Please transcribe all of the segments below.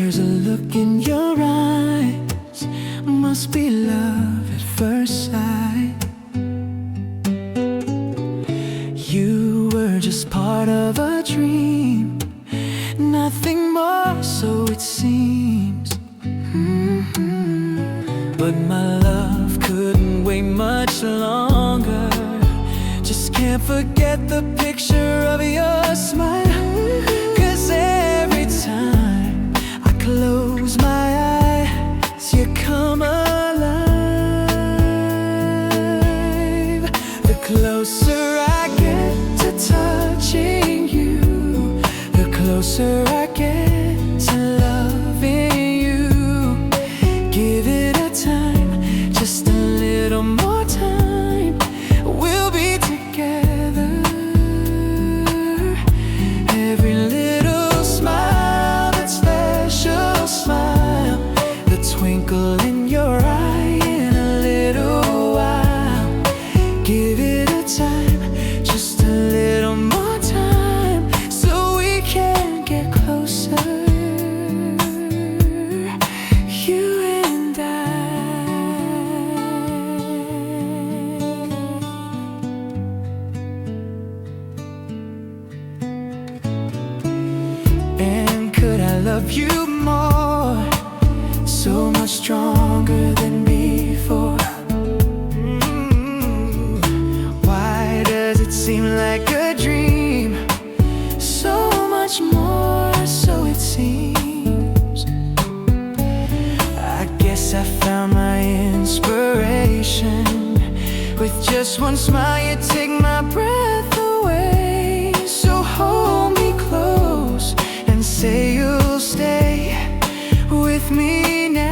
There's a look in your eyes, must be love at first sight. You were just part of a dream, nothing more, so it seems. But my love couldn't wait much longer. Just can't forget the picture of your smile. 'Cause every time I close my eyes, you come alive. The closer I get to touching you, the closer I get to loving you. Give it a time, just a little more time, we'll be together. Every little smile, that special smile, the twinkle in your eye in a little while. Give it a time, just a little more time, so we can get closer, you and I. And could I love you more, so much stronger than before? Why does it seem like a dream? So much more, so it seems. I guess I found my inspiration. With just one smile, you take my breath away. So hold me close and say you'll stay with me now.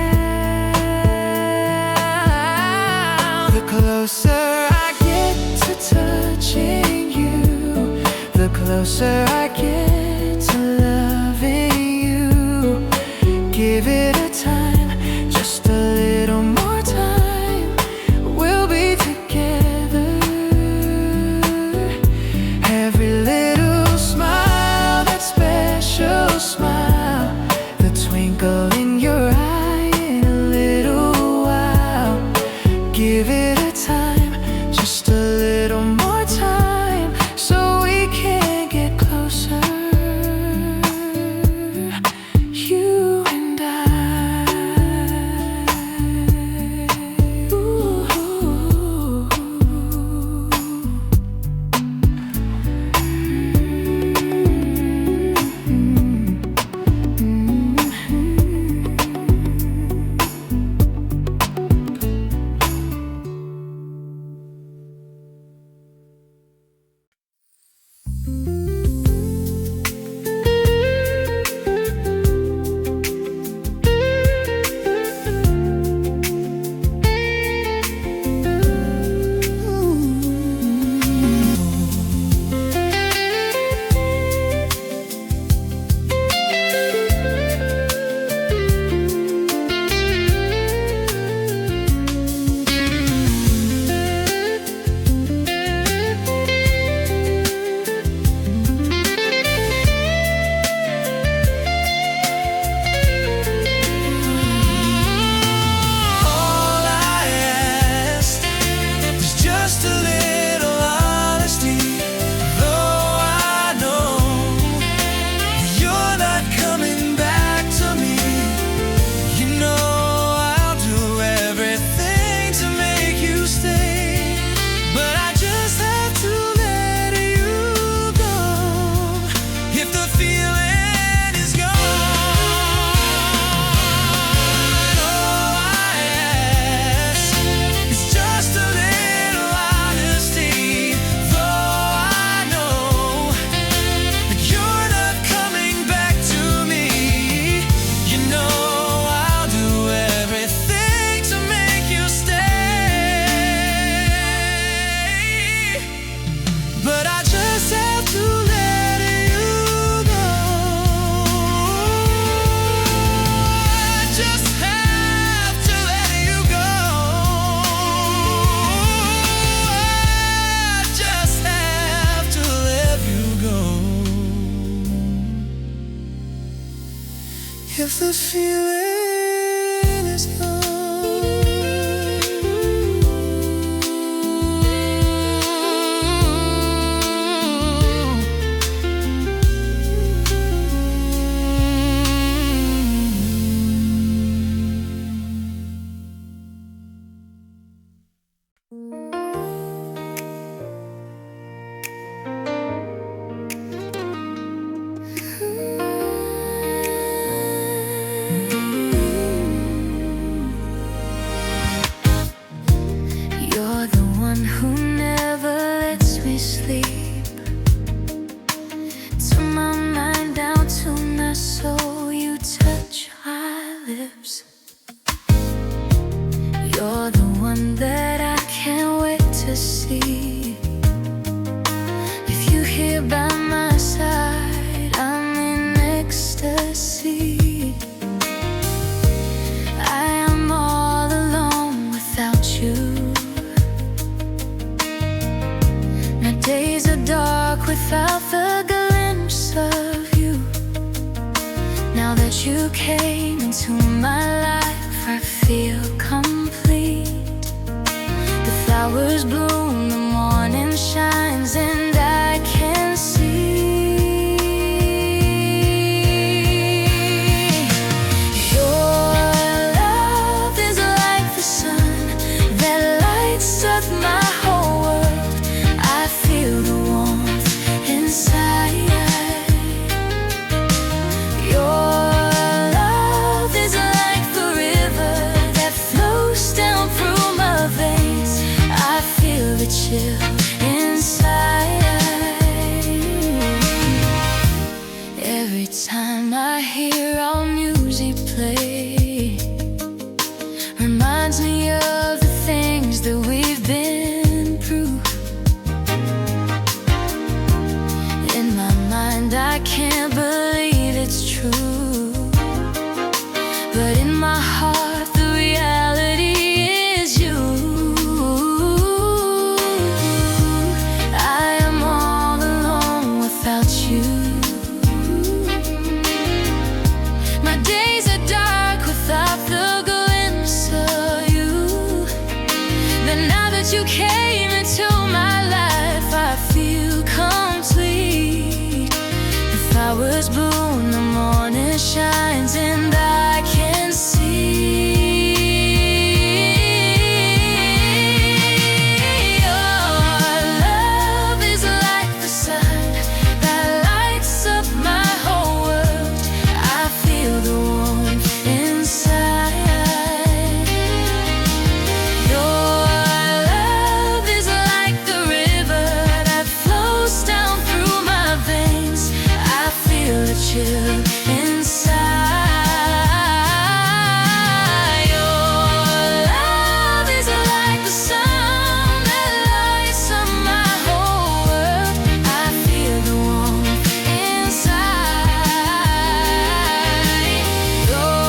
The closer I get to touching you, the closer I get to loving you. Give it a time, just a little more time, we'll be together. Every little smile, that special smile, the twinkle in your eye in a little while. Give it a time, just a little more time, so we can get closer. if the feeling is gone. You're the one who never lets me sleep. To my mind, down to my soul, you touch my lips. You're the one that I can't wait to see. If you're here by my side, I'm in ecstasy. I am all alone without you. My days are dark without the glimpse of you. Now that you came into my life, I feel complete. The flowers bloom, the morning shines, and I can see your love is like the sun that lights up my whole world. I feel the warmth inside. Your love is like the river that flows down through my veins. I feel the chill inside. Every time I hear our music play, reminds me of the things that we've been through. In my mind, I can't believe it's true, but in my heart, the reality is you. I am all alone without you. My days are dark without the glimpse of you. But now that you came into my life, I feel complete. The flowers bloom, the morning shines, and I can see your love is like the sun that lights up my whole world. I feel the warmth inside. Your love is like the river that flows down through my veins. I feel the chill inside. Your love is like the sun that lights up my whole world. I feel the warmth inside. Your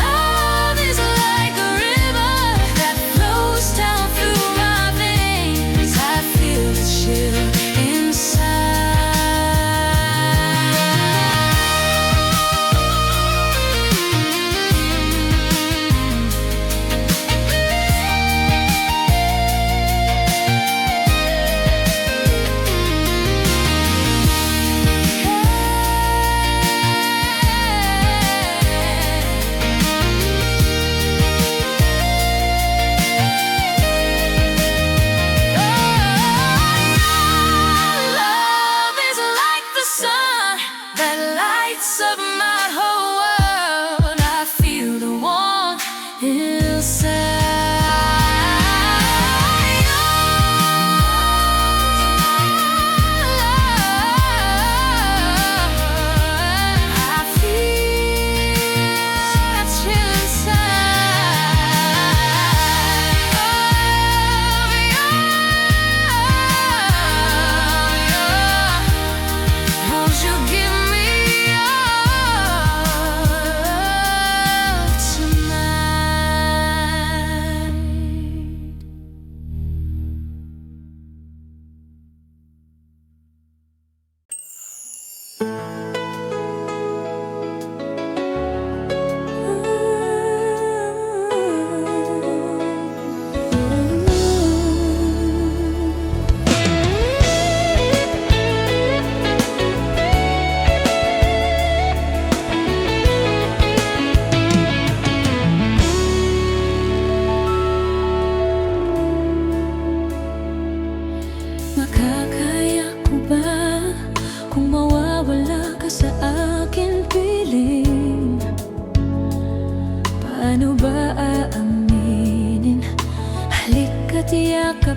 love is like a river that flows down through my veins. I feel the chill inside. Love is like the sun that lights up my whole world. I feel the warmth inside. I feel that chill inside. Won't you give me love tonight?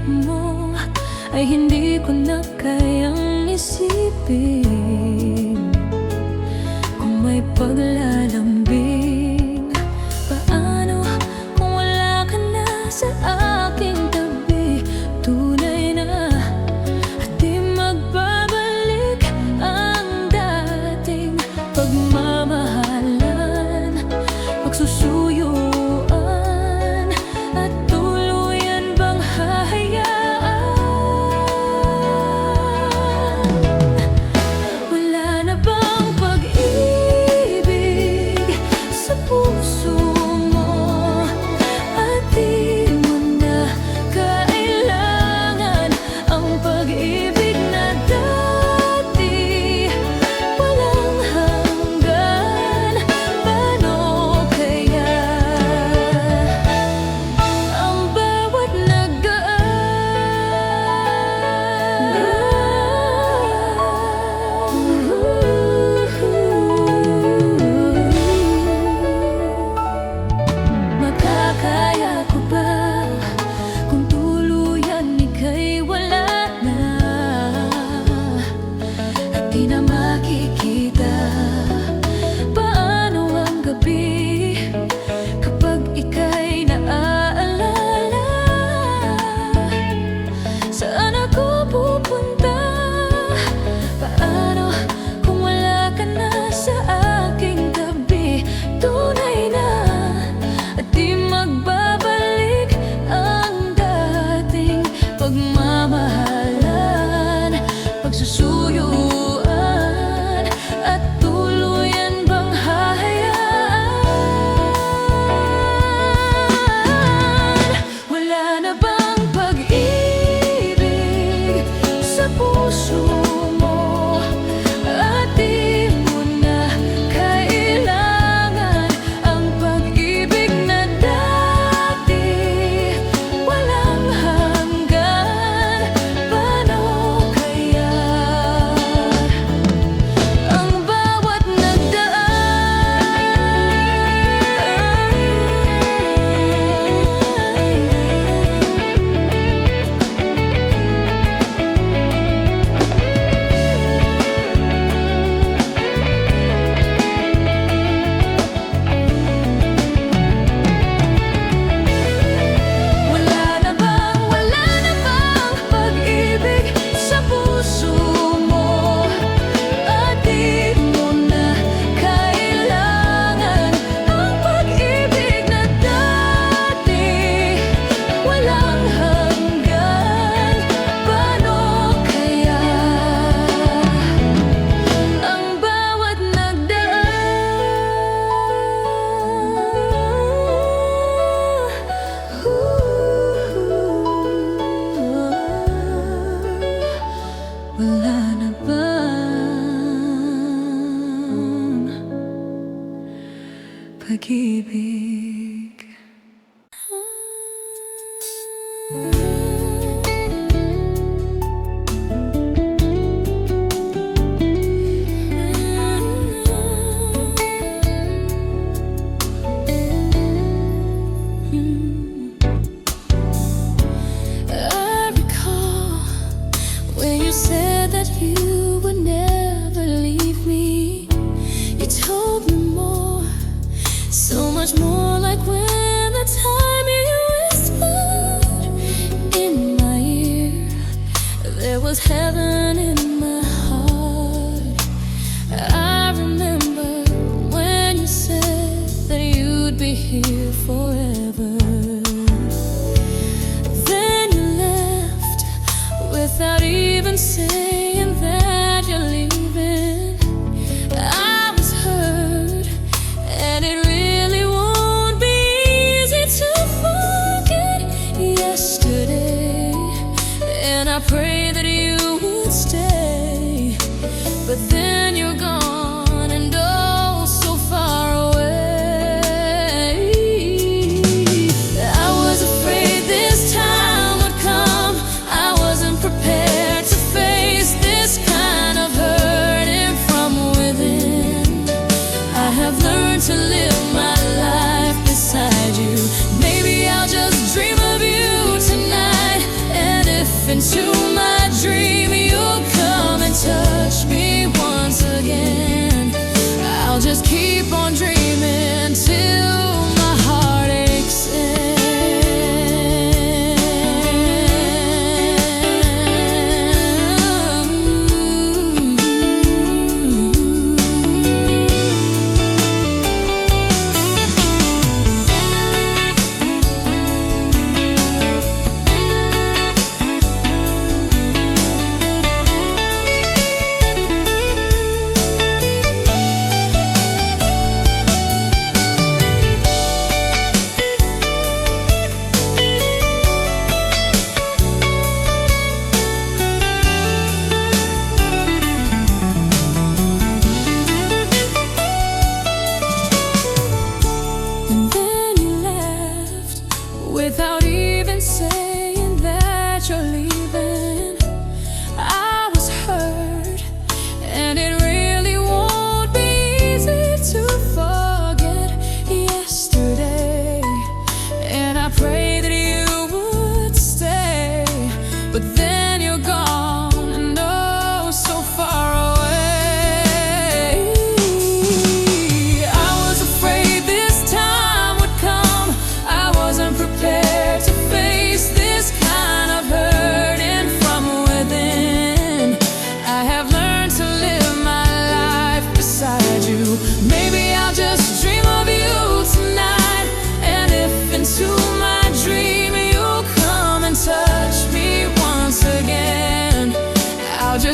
hirap mo ay hindi ko na kayang isipin. Kung may paglalambing, paano kung wala ka na sa aking tabi? Tunay na at di magbabalik ang dating pagmamahalan, pagsusuyuan, at tuluyan bang hahayaan? Wala na bang pag-ibig sa puso mo? At di mo na kailangan ang pag-ibig na dati walang hanggan. Paano kaya ang bawat makakaya ko ba kung tuluyan ika'y wala na at di na makikita? Paano ang gabi kapag ika'y naaalala? Saan ako pupunta? Paano kung wala ka na sa aking tabi? Tunay na at di magbabalik ang dating pagmamahalan, pagsusuyuan, at tuluyan bang hahayaan? Wala na bang pag-ibig sa puso mo? At di mo na kailangan ang pag-ibig na dati walang hanggan. Paano kaya ang bawat wala na bang pag-ibig sa puso mo? At di mo na kailangan ang pag-ibig na dati walang hanggan. Paano kaya ang bawat wala na bang pag-ibig? I recall when you said that you would never leave me. You told me more, so much more, like when the time you whispered in my ear. There was heaven in my heart. I remember when you said that you'd be here forever. Then you left without even saying that you're leaving. I was hurt, and it really won't be easy to forget yesterday. And I pray that you would stay, but then you're gone and oh so far away. I was afraid this time would come. I wasn't prepared to face this kind of hurting from within. I have learned to live my life beside you. Maybe I'll just dream of you tonight. And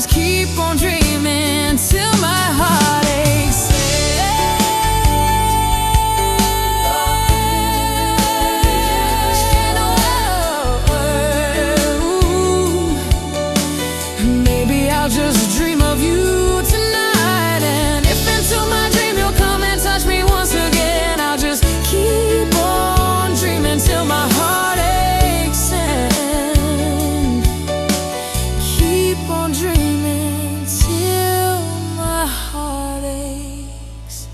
just keep on dreaming till my heart aches. Maybe I'll just dream of you tonight, and if into my dream you'll come and touch me once again, I'll just keep on dreaming till my heart aches, and keep on dreaming till my heart aches.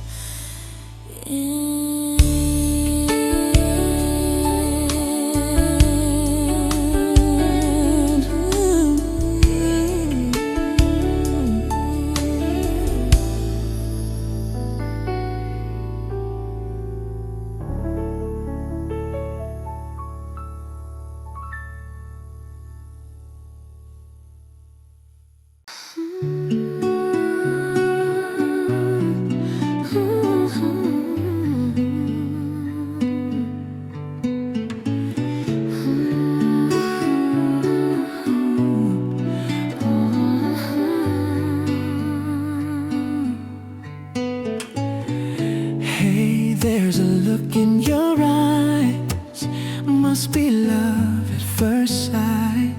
Hey, there's a look in your eyes, must be love at first sight.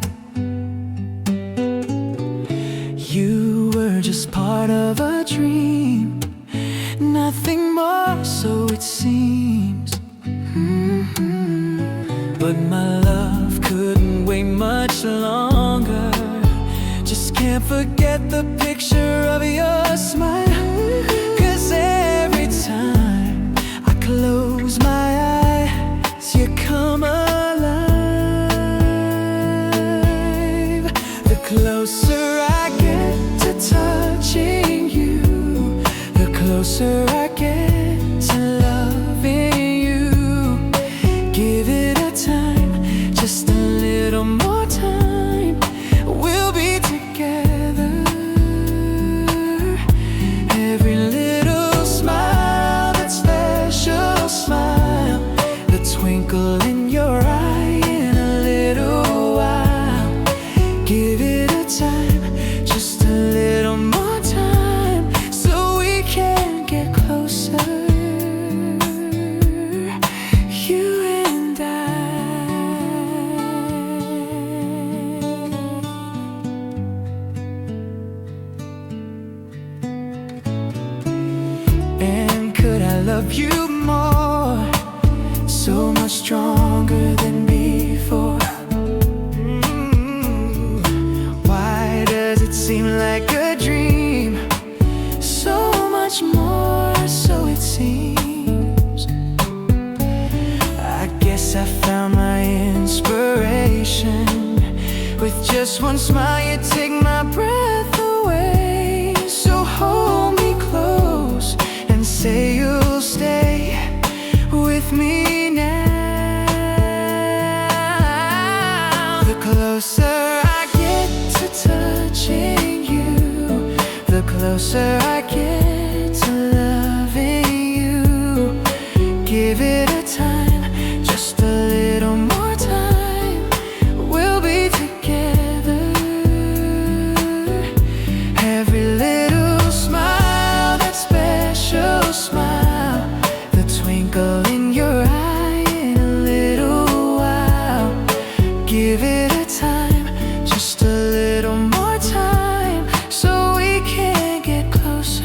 You were just part of a dream, nothing more, so it seems. But my love couldn't wait much longer. Just can't forget the picture of your smile. 'Cause every time I close my eyes, you come alive. The closer I get to touching you, the closer I get to loving you. Give it a time, just a little more time, we'll be together. Every little smile, that special smile, the twinkle in your eye in a little while. Give it a time, just a little more time, so we can get closer, you and I. And could I love you more, so much stronger than before? Why does it seem like a dream? So much more, so it seems. I guess I found my inspiration. With just one smile you take my breath away. So hold me close and say you'll stay with me now. The closer I get to touching you, the closer I get to loving you. Give it a time, just a little more time, we'll be together. Every little smile, that special smile, the twinkle in your eye in a little while. Give it a time, just a little more time, so we can get closer.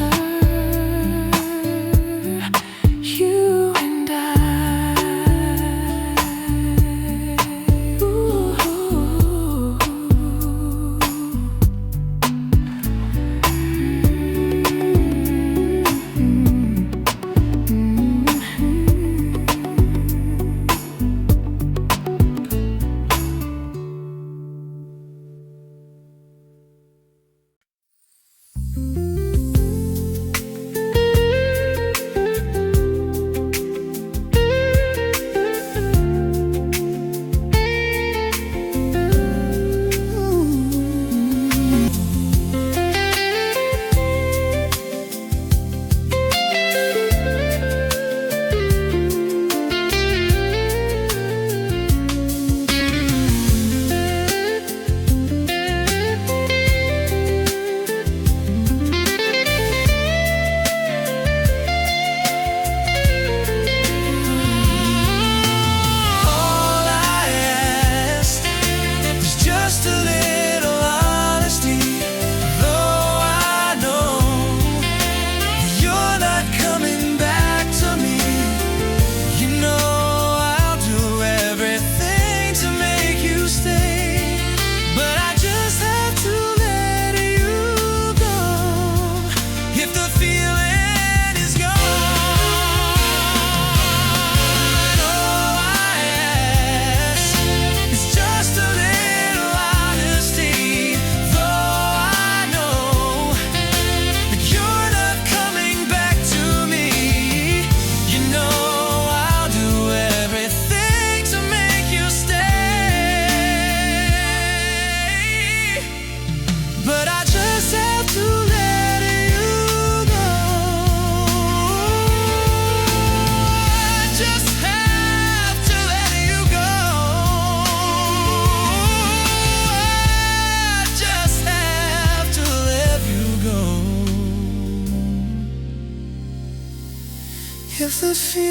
if the feeling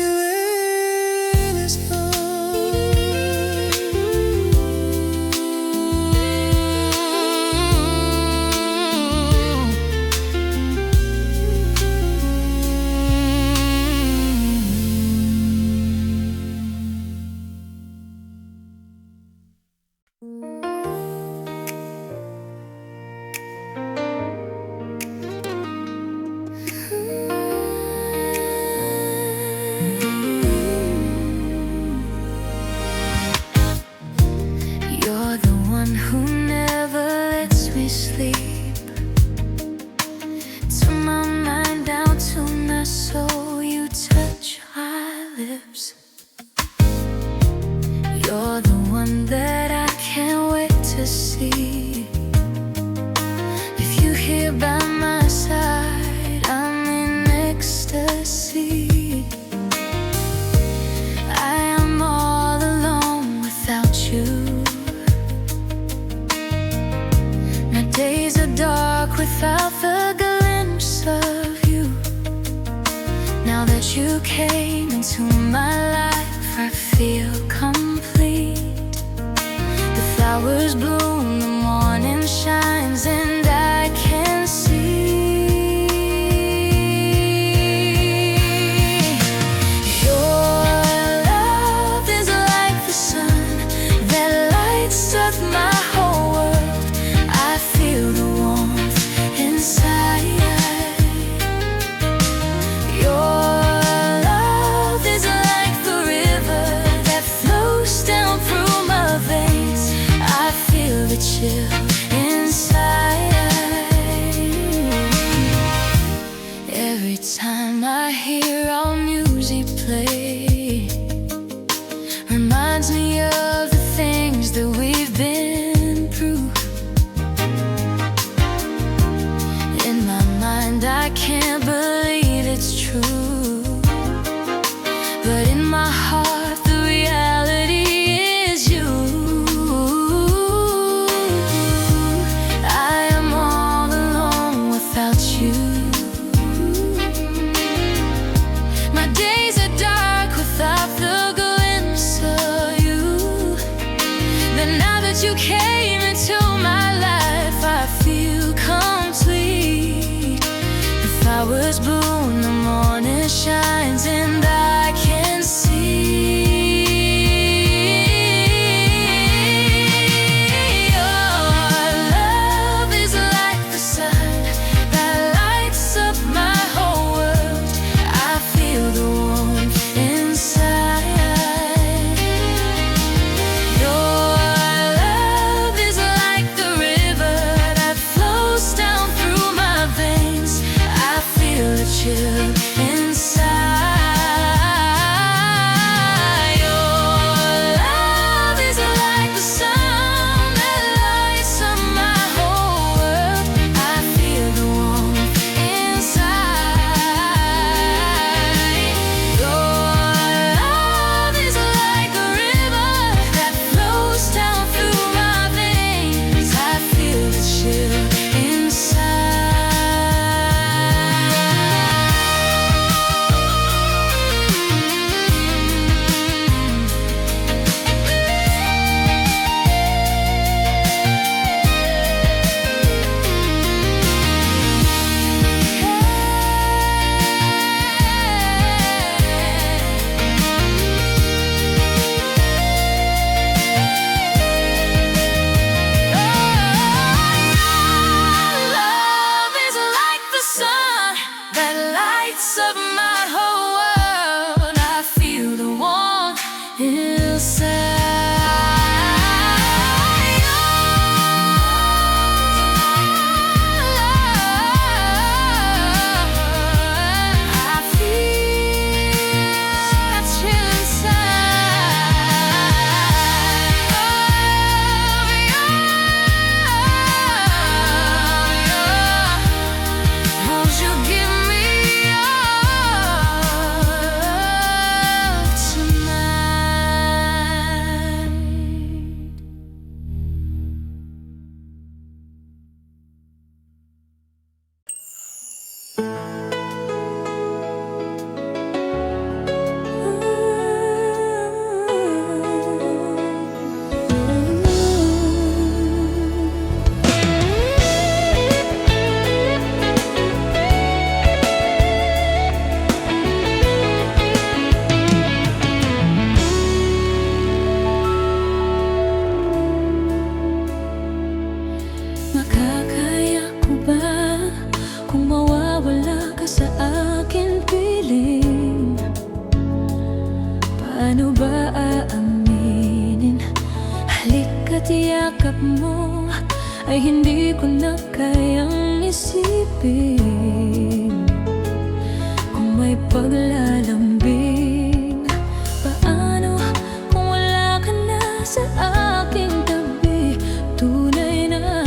is gone. You're the one who never lets me sleep. To my mind, down to my soul, you touch my lips. You're the one that I can't wait to see. If you're here by my side, I'm in ecstasy. I am all alone without you. My days are dark without the glimpse of you. Now that you came into my life, I feel complete. The flowers bloom, the morning shines, and I can see your love is like the sun that lights up my whole world. I feel the warmth inside. Your love is like the river that flows down through my veins. I feel the chill inside. Every time I hear our music play, reminds me of the things that we've been through. In my mind, I can't believe it's true, but in my heart, the reality is you. I am all alone without you. My days are dark without the glimpse of you. But now that you came into my life, I feel complete. The flowers bloom, the morning shines, and I can see your love is like the sun that lights up my whole world. I feel the warmth inside. Your love is like the river that flows down through my veins. I feel the chill yakap mo ay hindi ko na kayang isipin. Kung may paglalambing, paano kung wala ka na sa aking tabi? Tunay na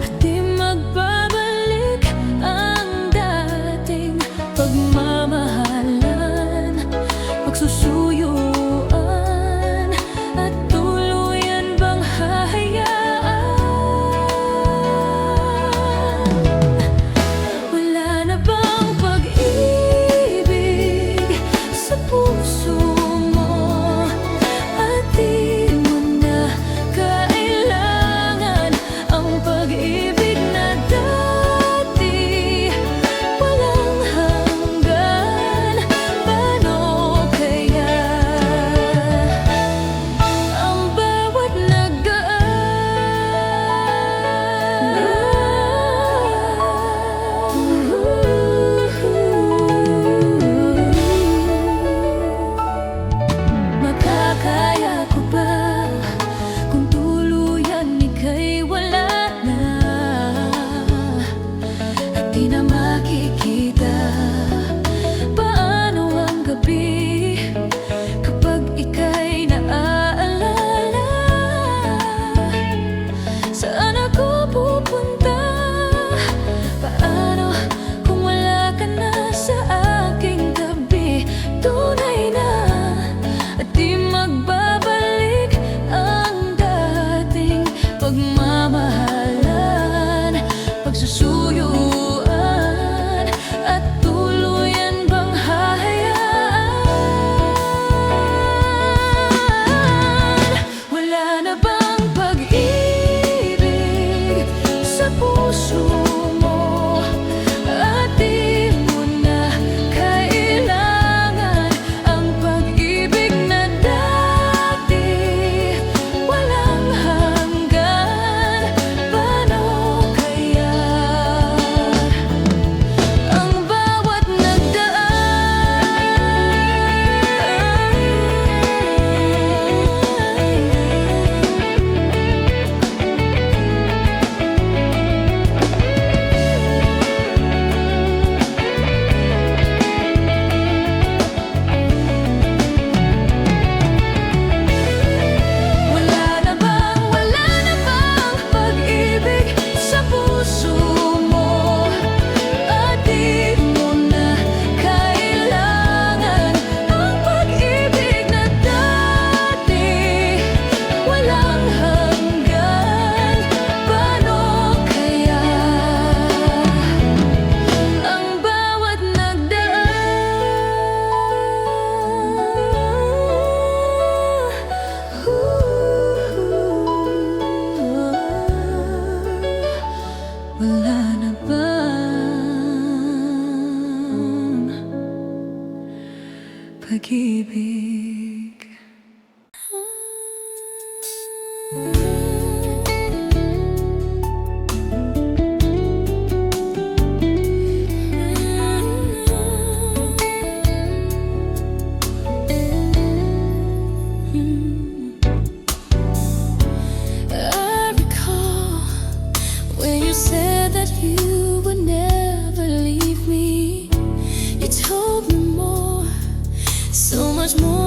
at di magbabalik ang dating pagmamahalan, pagsusuyuan, at tuluyan bang hahayaan? Wala na bang pag-ibig sa puso mo? At di mo na kailangan ang pag-ibig na dati. Walang hanggan, paano kaya ang bawat makakaya ko ba kung tuluyan ika'y wala na at di na makikita? Paano ang gabi kapag ika'y naaalala? Saan ako pupunta? Paano kung wala ka na sa aking tabi? Tunay na at di magbabalik ang dating pagmamahalan, pagsusuyuan, at tuluyan bang hahayaan? Wala na bang pag-ibig sa puso mo? At di mo na kailangan ang pag-ibig na dati. Walang hanggan, paano kaya ang bawat wala na bang pag-ibig sa puso mo? At di mo na kailangan ang pag-ibig na dati. Walang hanggan, paano kaya ang bawat wala na bang pag-ibig? I recall when you said that you would never leave me. You told me more, so much more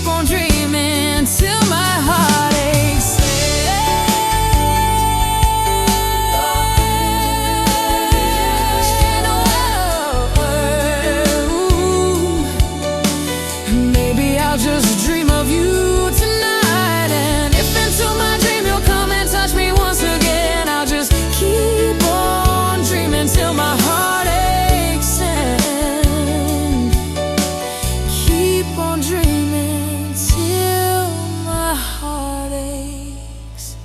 on dreaming till my heart aches. Maybe I'll just dream of you tonight, and if into my dream you'll come and touch me once again, I'll just keep on dreaming till my heart aches, and keep on dreaming till my heart aches.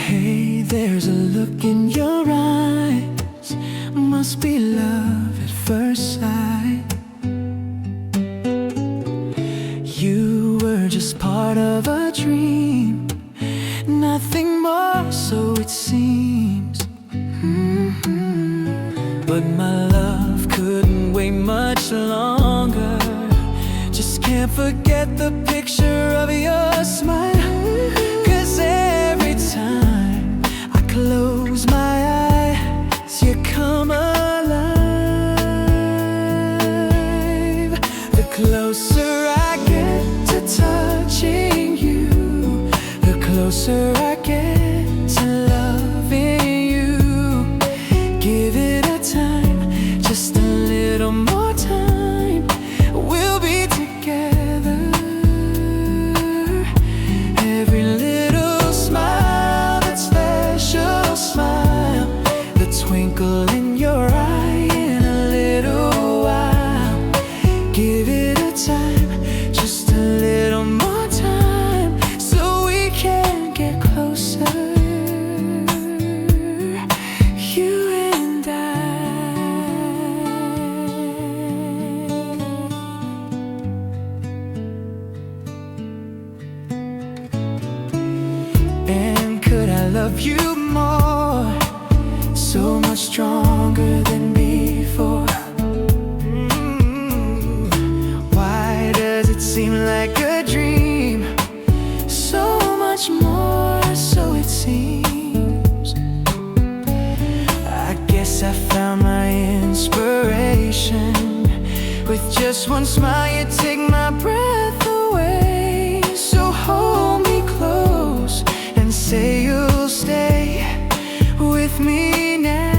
Hey, there's a look in your eyes, must be love at first sight. You were just part of a dream, nothing more, so it seems. But my love couldn't wait much longer. Just can't forget the picture of your smile. 'Cause every time I close my eyes, you come alive. The closer I get to touching you, the closer I get to loving you. Give it a time, just a little more time. We'll be together. Every little smile, that special smile, the twinkle in your eye in a little while. Give it a time, just a little more time, so we can get closer, you and I. And could I love you more, so much stronger than before? Why does it seem like a dream? So much more, so it seems. I guess I found my inspiration. With just one smile you take my breath away. So hold me close and say you'll stay with me now.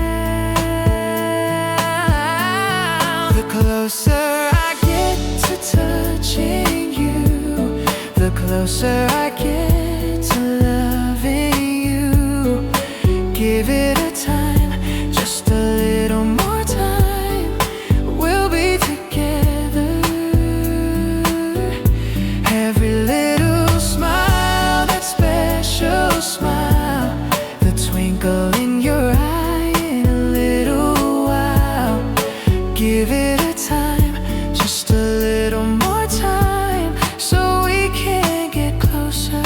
The closer I get to touching you, the closer I get to loving you. Give it a time, just a little more time. We'll be together. Every little smile, that special smile, the twinkle in your eye in a little while. Give it a time, just a little more time, so we can get closer.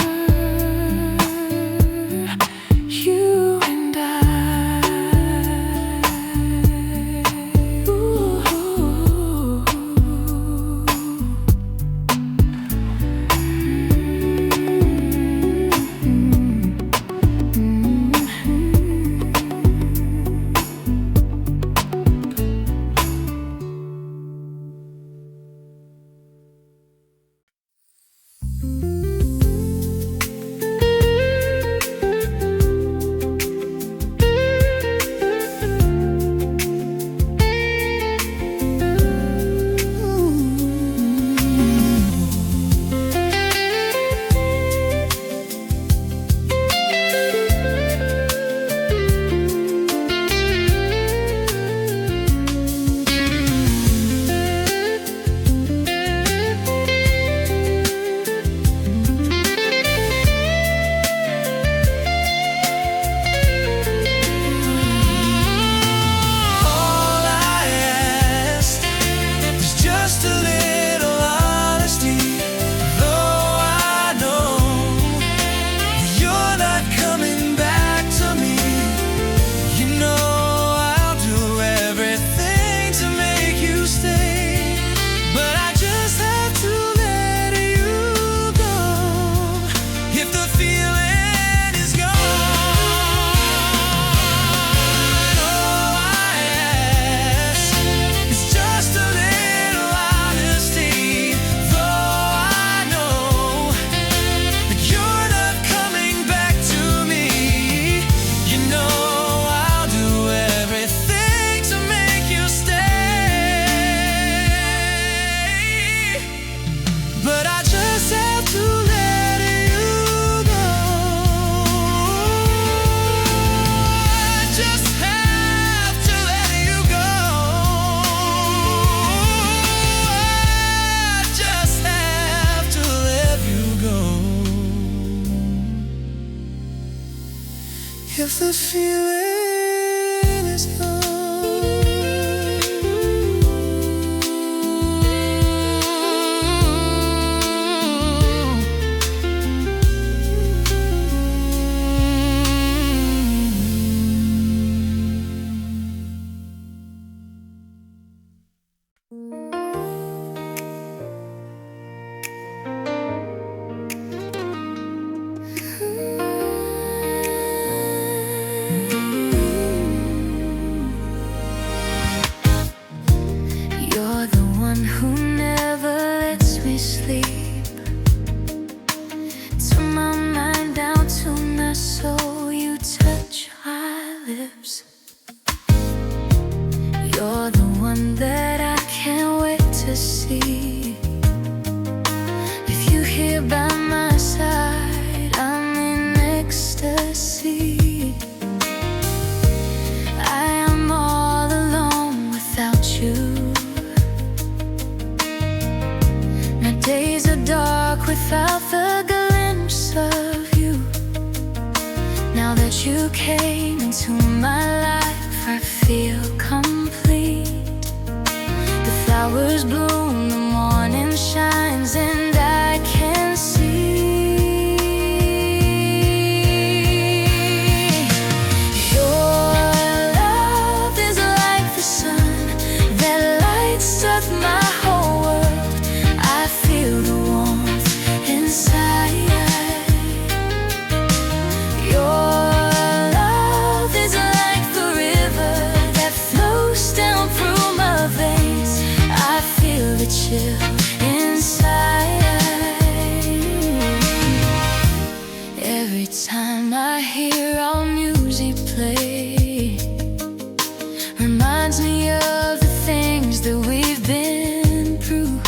if the feeling is gone. You're the one who never lets me sleep. To my mind, down to my soul, you touch my lips. You're the one that I can't wait to see. If you're here by my side, I'm in ecstasy. I am all alone without you. My days are dark without the glimpse of you. Now that you came into my life, I feel complete. The flowers bloom, the morning shines, and I can see your love is like the sun that lights up my whole world. I feel the warmth inside. Your love is like the river that flows down through my veins. I feel the chill inside. Every time I hear our music play, reminds me of the things that we've been through.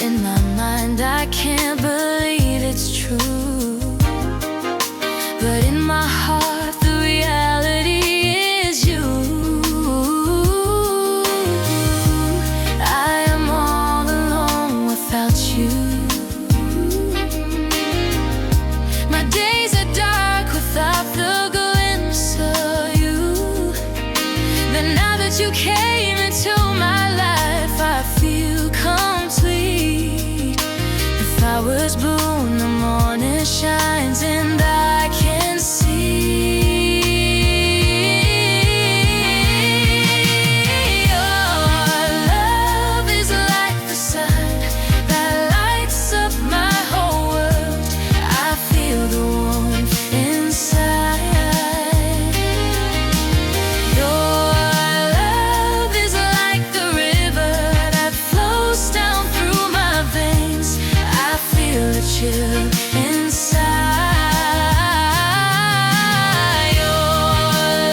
In my mind, I can't believe it's true, but in my heart, the reality is you. I am all alone without you. My days are dark without the glimpse of you. But now that you came into my life, I feel complete. The flowers bloom, the morning shines, and I can see your love is like the sun that lights up my whole world. I feel the warmth inside. Your love is like the river that flows down through my veins. I feel the chill inside. Your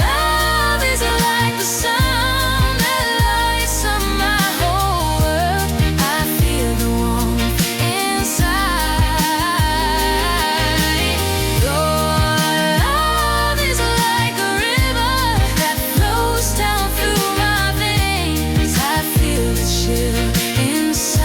love is like the sun that lights up my whole world. I feel the warmth inside. Your love is like a river that flows down through my veins. I feel the chill inside.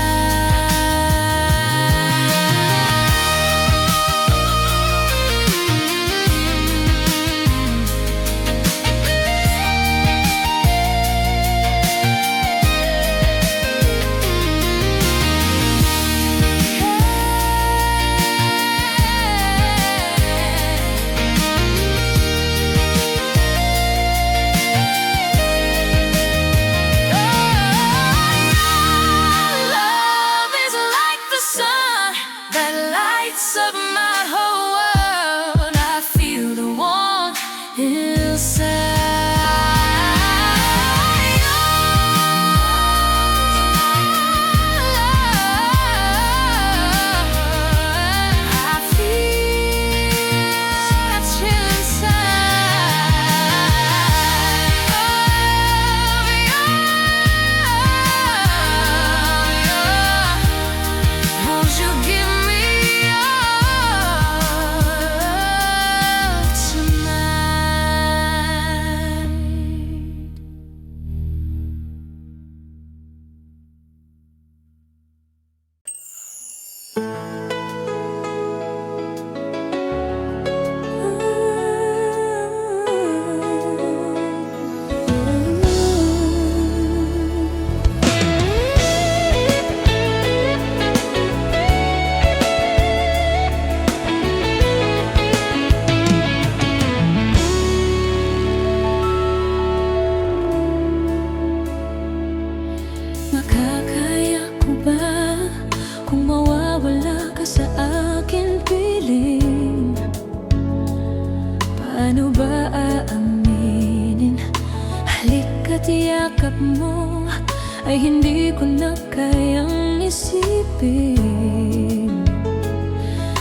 ay hindi ko na kayang isipin.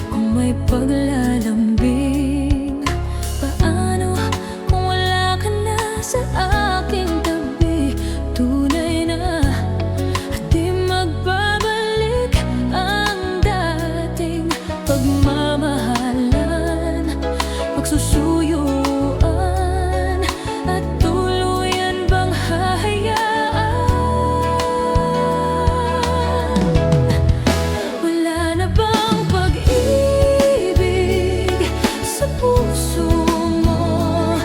Kung may paglalambing, paano kung wala ka na sa aking tabi? Tunay na at di magbabalik ang dating pagmamahalan, pagsusuyuan, at tuluyan bang hahayaan? Wala na bang pag-ibig sa puso mo?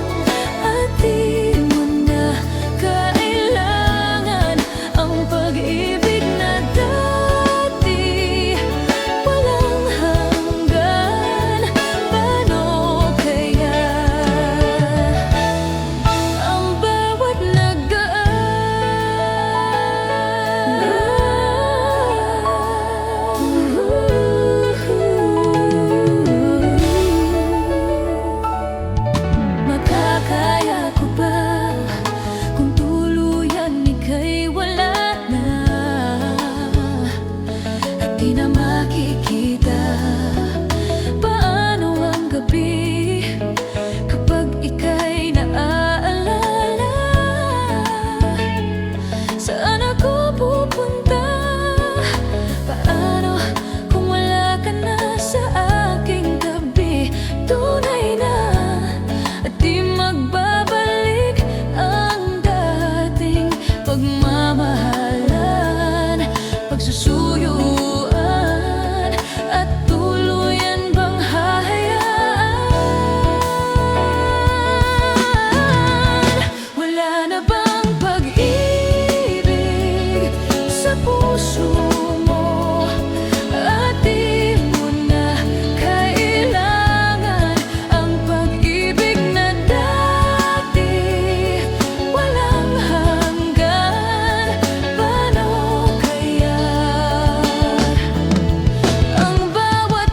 At di mo na kailangan ang pag-ibig na dati. Walang hanggan, paano kaya ang bawat makakaya ko ba kung tuluyan ika'y wala na at di na makikita? Paano ang gabi kapag ika'y naaalala? Saan ako pupunta? Paano kung wala ka na sa aking tabi? Tunay na at di magbabalik ang dating pagmamahalan, pagsusuyuan, at tuluyan bang hahayaan? Wala na bang pag-ibig sa puso mo? At di mo na kailangan ang pag-ibig na dati. Walang hanggan, paano kaya ang bawat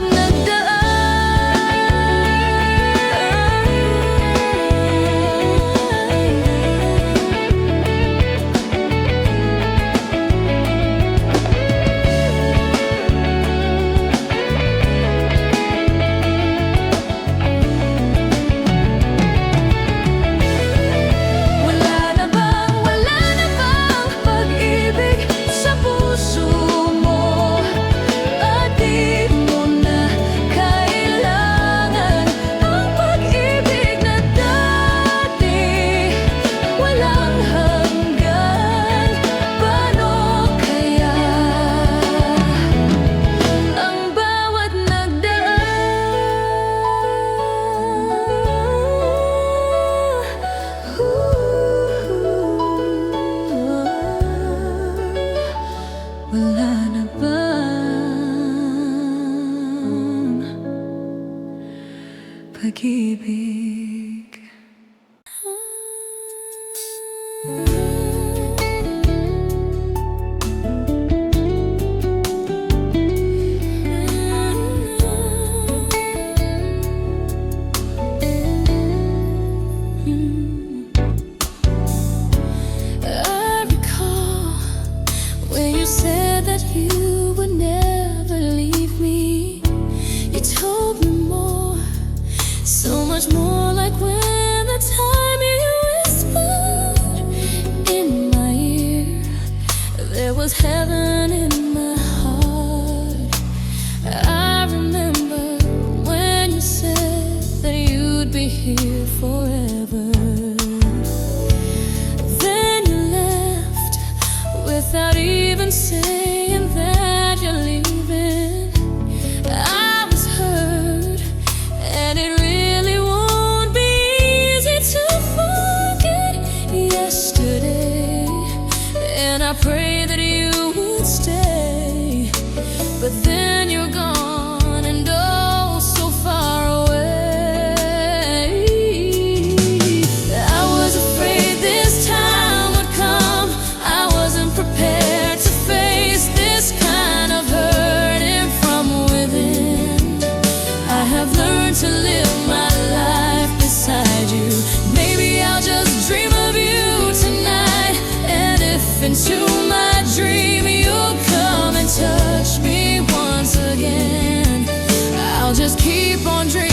wala na bang pag-ibig sa puso mo? At di mo na kailangan ang pag-ibig na dati. Walang hanggan, paano kaya ang bawat wala na bang pag-ibig? I recall when you said that you would never leave me. You told me more, so much more just keep on dreaming.